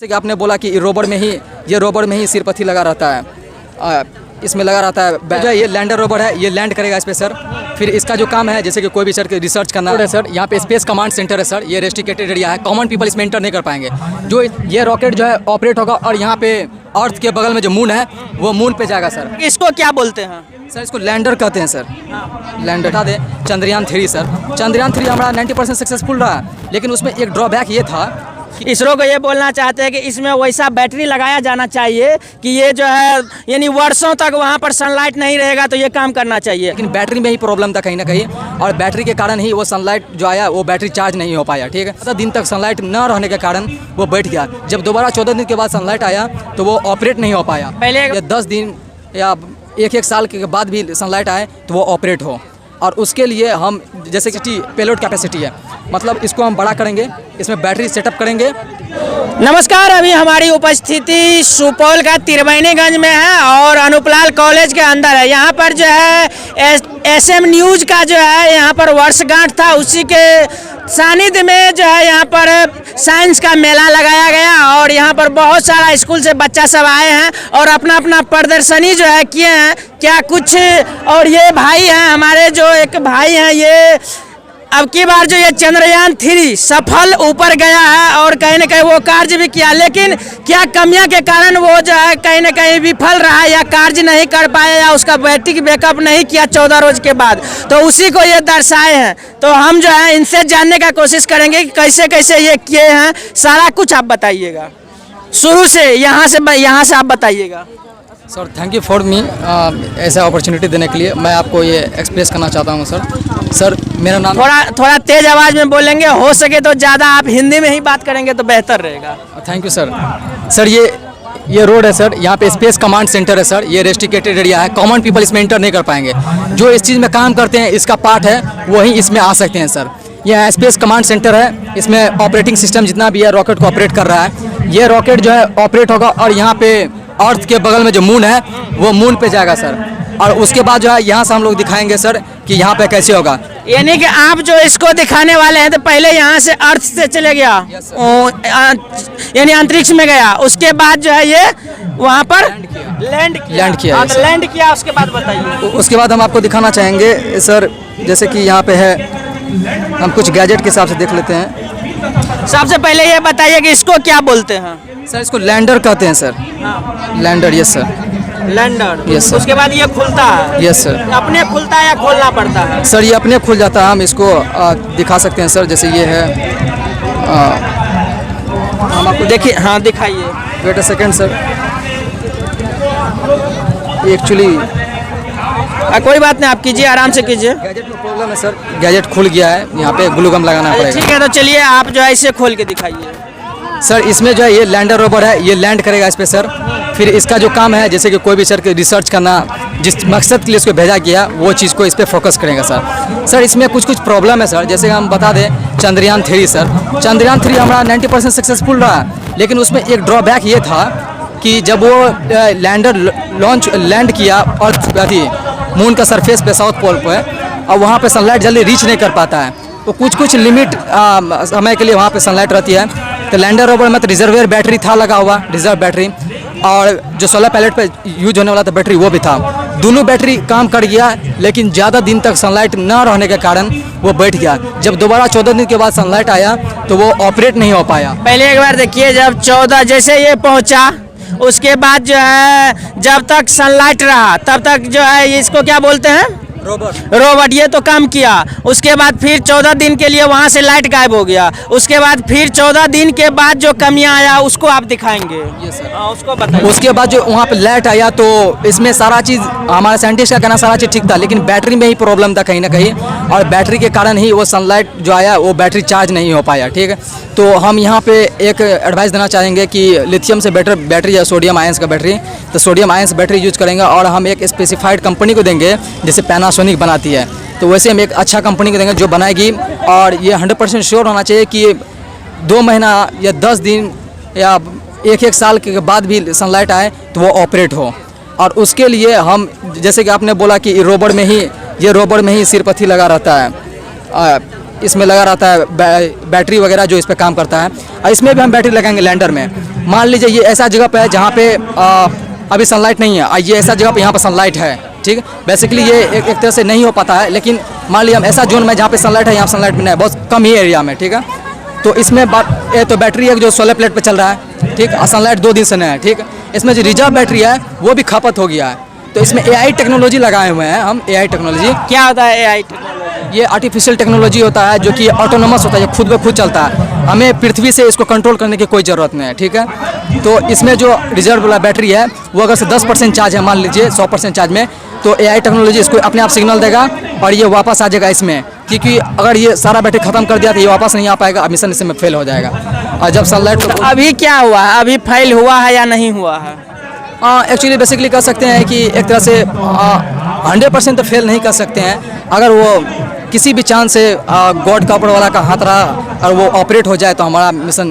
जैसे कि आपने बोला कि ये रोबर में ही सिरपथी लगा रहता है, इसमें लगा रहता है। ये लैंडर रोबर है, ये लैंड करेगा इस पे सर। फिर इसका जो काम है जैसे कि कोई भी सर रिसर्च करना है सर, यहाँ पे स्पेस कमांड सेंटर है सर। ये रेस्ट्रिक्टेड एरिया है, कॉमन पीपल इसमें एंटर नहीं कर पाएंगे। जो ये रॉकेट जो है ऑपरेट होगा और यहाँ पे अर्थ के बगल में जो मून है वो मून पे जाएगा सर। इसको क्या बोलते हैं सर? इसको लैंडर कहते हैं सर। लैंडर बता दें, चंद्रयान 3 सर। चंद्रयान 3 हमारा 90% सक्सेसफुल रहा, लेकिन उसमें एक ड्रॉबैक ये था। इसरो को ये बोलना चाहते हैं कि इसमें वैसा बैटरी लगाया जाना चाहिए कि ये जो है यानी वर्षों तक वहाँ पर सनलाइट नहीं रहेगा तो ये काम करना चाहिए। लेकिन बैटरी में ही प्रॉब्लम था कहीं ना कहीं, और बैटरी के कारण ही वो सनलाइट जो आया वो बैटरी चार्ज नहीं हो पाया। ठीक है, 14 दिन तक सनलाइट न रहने के कारण वो बैठ गया। जब दोबारा 14 दिन के बाद सनलाइट आया तो वो ऑपरेट नहीं हो पाया। पहले 10 दिन या एक साल के बाद भी सनलाइट आए तो वो ऑपरेट हो, और उसके लिए हम जैसे कि पेलोड कैपेसिटी है, मतलब इसको हम बड़ा करेंगे, इसमें बैटरी सेटअप करेंगे। नमस्कार, अभी हमारी उपस्थिति सुपौल का त्रिवेणीगंज में है और अनुपलाल कॉलेज के अंदर है। यहाँ पर जो है SM न्यूज़ का जो है यहाँ पर वर्षगांठ था, उसी के सानिध्य में जो है यहाँ पर साइंस का मेला लगाया गया और यहाँ पर बहुत सारा स्कूल से बच्चा सब आए हैं और अपना अपना प्रदर्शनी जो है किए हैं क्या कुछ। और ये भाई हैं हमारे, जो एक भाई हैं, ये अब की बार जो ये चंद्रयान 3 सफल ऊपर गया है और कहीं ना कहीं वो कार्य भी किया, लेकिन क्या कमियां के कारण वो जो है कहीं ना कहीं विफल रहा या कार्य नहीं कर पाया या उसका बैटरी बैकअप नहीं किया 14 रोज के बाद, तो उसी को ये दर्शाए हैं। तो हम जो है इनसे जानने का कोशिश करेंगे कि कैसे कैसे ये किए हैं, सारा कुछ आप बताइएगा शुरू से, यहाँ से आप बताइएगा। Sir thank you for me ऐसा अपॉर्चुनिटी देने के लिए। मैं आपको ये एक्सप्रेस करना चाहता हूँ सर मेरा नाम थोड़ा तेज आवाज़ में बोलेंगे, हो सके तो ज़्यादा आप हिंदी में ही बात करेंगे तो बेहतर रहेगा। Thank you sir. ये रोड है सर, यहाँ पे स्पेस कमांड सेंटर है सर। ये रेस्ट्रिक्टेड एरिया है, कॉमन पीपल इसमें एंटर नहीं कर पाएंगे। जो इस चीज़ में काम करते हैं, इसका पार्ट है, वही इसमें आ सकते हैं सर। यह स्पेस कमांड सेंटर है, इसमें ऑपरेटिंग सिस्टम जितना भी है रॉकेट को ऑपरेट कर रहा है। ये रॉकेट जो है ऑपरेट होगा और यहाँ पे अर्थ के बगल में जो मून है वो मून पे जाएगा सर। और उसके बाद जो है यहाँ से हम लोग दिखाएंगे सर कि यहाँ पे कैसे होगा। यानी कि आप जो इसको दिखाने वाले हैं तो पहले यहाँ से अर्थ से चले गया, यानी अंतरिक्ष में गया, उसके बाद जो है ये वहाँ पर लैंड किया। लैंड किया उसके बाद बताइए। उसके बाद हम आपको दिखाना चाहेंगे सर, जैसे कि यहाँ पे है, हम कुछ गैजेट के हिसाब से देख लेते हैं। सबसे पहले ये बताइए कि इसको क्या बोलते हैं? सर इसको लैंडर कहते हैं sir. Lander, yes sir. Lander, yes sir. उसके बाद ये खुलता है? Yes sir. अपने खुलता है या खोलना पड़ता है? सर ये अपने खुल जाता है, हम इसको दिखा सकते हैं सर। जैसे ये है, हम आपको देखिए, हाँ दिखाइए। Wait a second sir, actually कोई बात नहीं, आप कीजिए, आराम से कीजिए। गैजेट में प्रॉब्लम है सर, गैजेट खुल गया है, यहाँ पे ग्लू गम लगाना पड़ेगा। ठीक है, तो चलिए आप जो है इसे खोल के दिखाइए। सर इसमें जो है ये लैंडर रोबर है, ये लैंड करेगा इस पे सर। फिर इसका जो काम है जैसे कि कोई भी सर रिसर्च करना, जिस मकसद के लिए इसको भेजा गया वो चीज़ को इस पर फोकस करेगा सर। सर इसमें कुछ प्रॉब्लम है सर, जैसे हम बता दें चंद्रयान 3 सर। चंद्रयान 3 हमारा 90% सक्सेसफुल रहा, लेकिन उसमें एक ड्रॉबैक ये था कि जब वो लैंडर लैंड किया और मून का सरफेस पे साउथ पोल पे, और वहाँ पे सनलाइट जल्दी रीच नहीं कर पाता है, तो कुछ लिमिट समय के लिए वहाँ पे सनलाइट रहती है। तो लैंडर रोवर में तो रिजर्वेयर बैटरी था लगा हुआ, रिजर्व बैटरी, और जो सोलर पैलेट पे यूज होने वाला था बैटरी वो भी था। दोनों बैटरी काम कर गया, लेकिन ज़्यादा दिन तक सनलाइट न रहने के कारण वो बैठ गया। जब दोबारा 14 दिन के बाद सनलाइट आया तो वो ऑपरेट नहीं हो पाया। पहले एक बार देखिए, जब 14 जैसे ये पहुंचा, उसके बाद जो है जब तक सनलाइट रहा तब तक जो है इसको क्या बोलते हैं? रोबोट। ये तो काम किया, उसके बाद फिर 14 दिन के लिए वहाँ से लाइट गायब हो गया। उसके बाद फिर 14 दिन के बाद जो कमियां आया उसको आप दिखाएंगे। Yes sir. उसको बताइए। उसके बाद जो वहाँ पे लाइट आया तो इसमें सारा चीज़, हमारा साइंटिस्ट का कहना सारा चीज़ ठीक था, लेकिन बैटरी में ही प्रॉब्लम था कहीं ना कहीं, और बैटरी के कारण ही वो सनलाइट जो आया वो बैटरी चार्ज नहीं हो पाया। ठीक है, तो हम यहाँ पे एक एडवाइस देना चाहेंगे कि लिथियम से बेटर बैटरी या सोडियम आयंस का बैटरी, तो सोडियम आयंस बैटरी यूज करेंगे, और हम एक स्पेसिफाइड कंपनी को देंगे जैसे पैनासोनिक बनाती है, तो वैसे हम एक अच्छा कंपनी को देंगे जो बनाएगी, और ये 100% श्योर होना चाहिए कि 2 महीना या 10 दिन या एक साल के बाद भी सनलाइट आए तो वो ऑपरेट हो। और उसके लिए हम, जैसे कि आपने बोला कि ये रोबर में ही सिरपथी लगा रहता है, इसमें लगा रहता है बैटरी वगैरह जो इस पर काम करता है, और इसमें भी हम बैटरी लगाएंगे लैंडर में। मान लीजिए ये ऐसा जगह पे है जहाँ पे अभी सनलाइट नहीं है, ये ऐसा जगह पे यहाँ पे सनलाइट है, ठीक है। बेसिकली ये एक तरह से नहीं हो पाता है, लेकिन मान लीजिए हम ऐसा जोन में जहाँ पे सनलाइट है, यहाँ सनलाइट भी नहीं है, बहुत कम ही एरिया में, ठीक है। तो इसमें बात ये तो बैटरी है जो सोलर प्लेट पे चल रहा है, ठीक, और सनलाइट 2 दिन से नहीं है, ठीक है। इसमें जो रिजर्व बैटरी है वो भी खपत हो गया है। तो इसमें AI टेक्नोलॉजी लगाए हुए हैं हम, AI टेक्नोलॉजी। क्या होता है AI टेक्नोलॉजी? ये आर्टिफिशियल टेक्नोलॉजी होता है जो कि ऑटोनोमस होता है, ये खुद ब खुद चलता है, हमें पृथ्वी से इसको कंट्रोल करने की कोई ज़रूरत नहीं है, ठीक है। तो इसमें जो रिजर्व वाला बैटरी है वो अगर से 10% चार्ज है, मान लीजिए 100% चार्ज में, तो AI टेक्नोलॉजी इसको अपने आप सिग्नल देगा और ये वापस आ जाएगा इसमें, क्योंकि अगर ये सारा बैटरी खत्म कर दिया तो ये वापस नहीं आ पाएगा, मिशन इसमें फेल हो जाएगा। और जब सनलाइट तो अभी क्या हुआ है, अभी फेल हुआ है या नहीं हुआ है? एक्चुअली बेसिकली कह सकते हैं कि एक तरह से 100% तो फेल नहीं कर सकते हैं। अगर वो किसी भी चांस से गॉड का ऊपर वाला का हाथ रहा और वो ऑपरेट हो जाए तो हमारा मिशन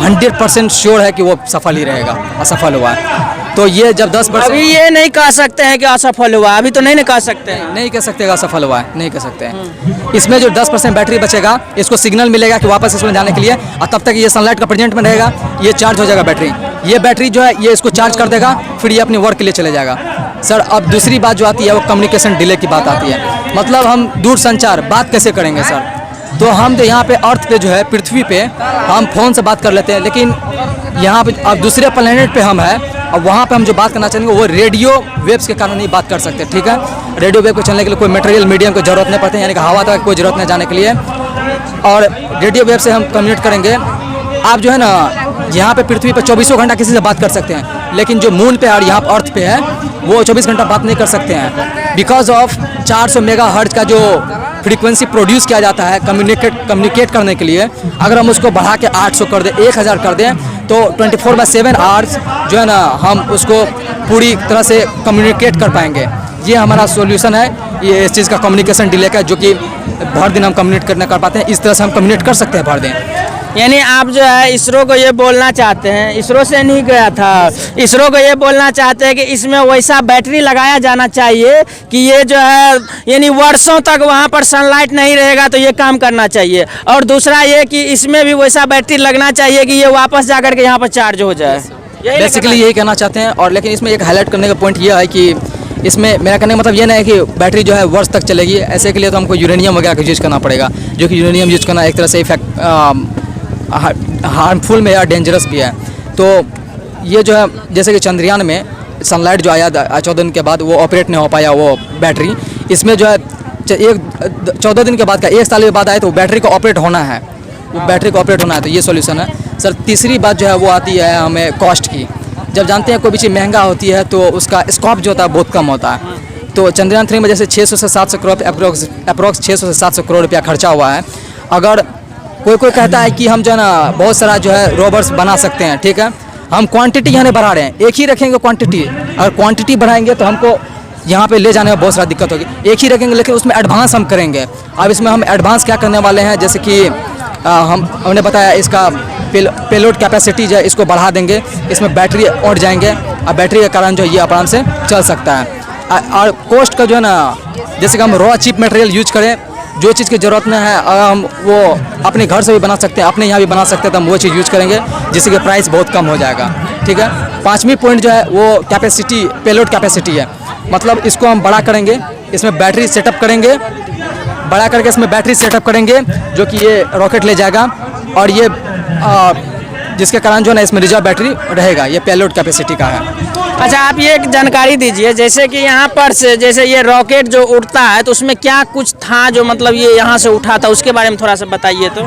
100% श्योर है कि वो सफल ही रहेगा, असफल हुआ है। तो ये जब 10% अभी ये नहीं कह सकते हैं कि असफल हुआ, अभी तो नहीं कह सकते हैं। नहीं कह सकते असफल हुआ है, नहीं कह सकते हैं। इसमें जो 10% बैटरी बचेगा, इसको सिग्नल मिलेगा कि वापस इसमें जाने के लिए, और तब तक ये सनलाइट का प्रेजेंट में रहेगा, ये चार्ज हो जाएगा बैटरी। ये बैटरी जो है ये इसको चार्ज कर देगा, फिर ये अपनी वर्क के लिए चले जाएगा। सर अब दूसरी बात जो आती है वो कम्युनिकेशन डिले की बात आती है, मतलब हम दूर संचार बात कैसे करेंगे सर। तो हम तो यहाँ पे अर्थ पे जो है पृथ्वी पे हम फ़ोन से बात कर लेते हैं, लेकिन यहाँ पे अब दूसरे प्लेनेट पे हम है और वहाँ पे हम जो बात करना चाहेंगे वो रेडियो वेव्स के कारण नहीं बात कर सकते, ठीक है। रेडियो वेव को चलने के लिए कोई मटेरियल मीडियम की जरूरत नहीं पड़ती, यानी कि हवा तक कोई ज़रूरत नहीं जाने के लिए, और रेडियो वेव से हम कम्युनिकेट करेंगे। आप जो है ना यहाँ पे पृथ्वी पे 24 घंटा किसी से बात कर सकते हैं, लेकिन जो मून पे और यहाँ पर अर्थ पे है वो 24 घंटा बात नहीं कर सकते हैं, बिकॉज ऑफ 400 मेगाहर्ट्ज का जो फ्रीक्वेंसी प्रोड्यूस किया जाता है कम्युनिकेट करने के लिए। अगर हम उसको बढ़ा के 800 कर दें, 1000 कर दें, तो 24/7 आवर्स जो है ना हम उसको पूरी तरह से कम्युनिकेट कर पाएंगे। ये हमारा सॉल्यूशन है ये इस चीज़ का, कम्युनिकेशन डिले का, जो कि भर दिन हम कम्युनिकेट करना कर पाते हैं, इस तरह से हम कम्युनिकेट कर सकते हैं भर दिन। यानी आप जो है इसरो को ये बोलना चाहते हैं, इसरो से नहीं गया था, इसरो को ये बोलना चाहते हैं कि इसमें वैसा बैटरी लगाया जाना चाहिए कि ये जो है यानी वर्षों तक वहाँ पर सनलाइट नहीं रहेगा तो ये काम करना चाहिए, और दूसरा ये कि इसमें भी वैसा बैटरी लगना चाहिए कि ये वापस जाकर के यहाँ पर चार्ज हो जाए। बेसिकली यही कहना चाहते हैं। और लेकिन इसमें एक हाईलाइट करने का पॉइंट ये है कि इसमें मेरा कहने का मतलब ये नहीं है कि बैटरी जो है वर्ष तक चलेगी, ऐसे के लिए तो हमको यूरेनियम वगैरह का यूज करना पड़ेगा, जो कि यूरेनियम यूज करना एक तरह से इफेक्ट हार्मफुल में या डेंजरस भी है। तो ये जो है जैसे कि चंद्रयान में सनलाइट जो आया 14 दिन के बाद वो ऑपरेट नहीं हो पाया वो बैटरी, इसमें जो है 14 दिन के बाद का 1 साल के बाद आए तो बैटरी को ऑपरेट होना है, वो बैटरी को ऑपरेट होना है, तो ये सॉल्यूशन है सर। तीसरी बात जो है वो आती है हमें कॉस्ट की। जब जानते हैं कोई भी चीज़ महंगा होती है तो उसका स्कोप जो होता है बहुत कम होता है। तो चंद्रयान 3 में जैसे 600 से 700 करोड़ अप्रोक्स 600 से 700 करोड़ रुपया खर्चा हुआ है। अगर कोई कहता है कि हम जो है ना बहुत सारा जो है रोबर्स बना सकते हैं, ठीक है, हम क्वांटिटी यहाँ नहीं बढ़ा रहे हैं, एक ही रखेंगे क्वांटिटी। अगर क्वांटिटी बढ़ाएंगे तो हमको यहाँ पे ले जाने में बहुत सारा दिक्कत होगी। एक ही रखेंगे लेकिन उसमें एडवांस हम करेंगे। अब इसमें हम एडवांस क्या करने वाले हैं, जैसे कि हमने बताया इसका पेलोड कैपेसिटी जो है इसको बढ़ा देंगे, इसमें बैटरी और जाएंगे और बैटरी के कारण जो ये आराम से चल सकता है। और कोस्ट का जो है ना, जैसे कि हम रॉ चीप मटेरियल यूज करें, जो चीज़ की ज़रूरत नहीं है अगर हम वो अपने घर से भी बना सकते हैं, अपने यहाँ भी बना सकते हैं, तो हम वो चीज़ यूज करेंगे जिससे कि प्राइस बहुत कम हो जाएगा, ठीक है। 5वीं पॉइंट जो है वो कैपेसिटी, पेलोड कैपेसिटी है, मतलब इसको हम बड़ा करेंगे, इसमें बैटरी सेटअप करेंगे, बड़ा करके इसमें बैटरी सेटअप करेंगे जो कि ये रॉकेट ले जाएगा, और ये जिसके कारण जो है ना इसमें रिजर्व बैटरी रहेगा, ये पेलोड कैपेसिटी का है। अच्छा, आप ये एक जानकारी दीजिए, जैसे कि यहाँ पर से जैसे ये रॉकेट जो उड़ता है तो उसमें क्या कुछ था जो मतलब ये यहाँ से उठा था, उसके बारे में थोड़ा सा बताइए। तो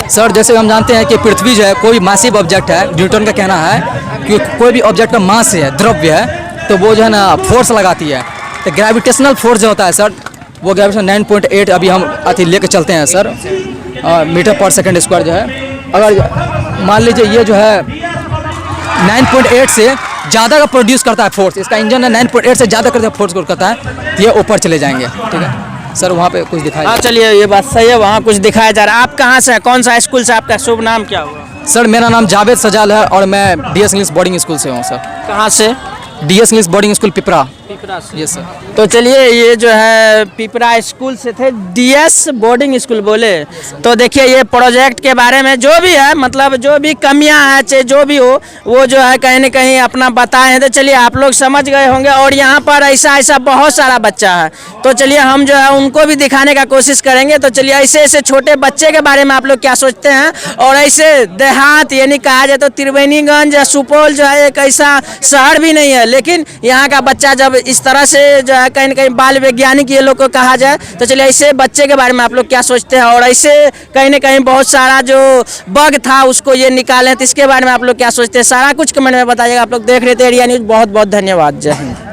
सर जैसे हम जानते हैं कि पृथ्वी जो है कोई मासिव ऑब्जेक्ट है, न्यूटन का कहना है कि कोई भी ऑब्जेक्ट का मास है, द्रव्य है, तो वो जो है ना फोर्स लगाती है। तो ग्रेविटेशनल फोर्स जो होता है सर, वो ग्रेविटेशन 9.8 अभी हम अति लेके चलते हैं सर, मीटर पर सेकेंड स्क्वायर जो है। अगर मान लीजिए ये जो है 9.8 से ज़्यादा का प्रोड्यूस करता है फोर्स, इसका इंजन है 9.8 से ज़्यादा करता है फोर्स करता है, तो ये ऊपर चले जाएंगे, ठीक है सर। वहाँ पे कुछ दिखाया, हाँ चलिए ये बात सही है, वहाँ कुछ दिखाया जा रहा है। आप कहाँ से हैं, कौन सा स्कूल से, आपका शुभ नाम क्या हुआ? सर मेरा नाम जावेद सजाल है और मैं DS इंग्लिश बोर्डिंग स्कूल से हूँ सर। कहाँ से? DS English boarding school Pipra. Pipra से। Yes sir. तो चलिए ये जो है पिपरा स्कूल से थे, डीएस बोर्डिंग स्कूल बोले। तो देखिए ये प्रोजेक्ट के बारे में जो भी है, मतलब जो भी कमियां हैं चाहे जो भी हो, वो जो है कहीं ना कहीं अपना बताए हैं। तो चलिए आप लोग समझ गए होंगे। और यहाँ पर ऐसा ऐसा बहुत सारा बच्चा है, तो चलिए हम जो है उनको भी दिखाने का कोशिश करेंगे। तो चलिए ऐसे ऐसे छोटे बच्चे के बारे में आप लोग क्या सोचते हैं, और ऐसे देहात यानी कहा जाए तो त्रिवेणीगंज या सुपौल जो है एक ऐसा शहर भी नहीं है, लेकिन यहाँ का बच्चा जब इस तरह से जो है कहीं ना कहीं बाल वैज्ञानिक ये लोग को कहा जाए, तो चलिए ऐसे बच्चे के बारे में आप लोग क्या सोचते हैं, और ऐसे कहीं ना कहीं बहुत सारा जो बग था उसको ये निकालें, तो इसके बारे में आप लोग क्या सोचते हैं, सारा कुछ कमेंट में बताइएगा। आप लोग देख रहे थे एरिया न्यूज़। बहुत बहुत धन्यवाद। जय हिंद।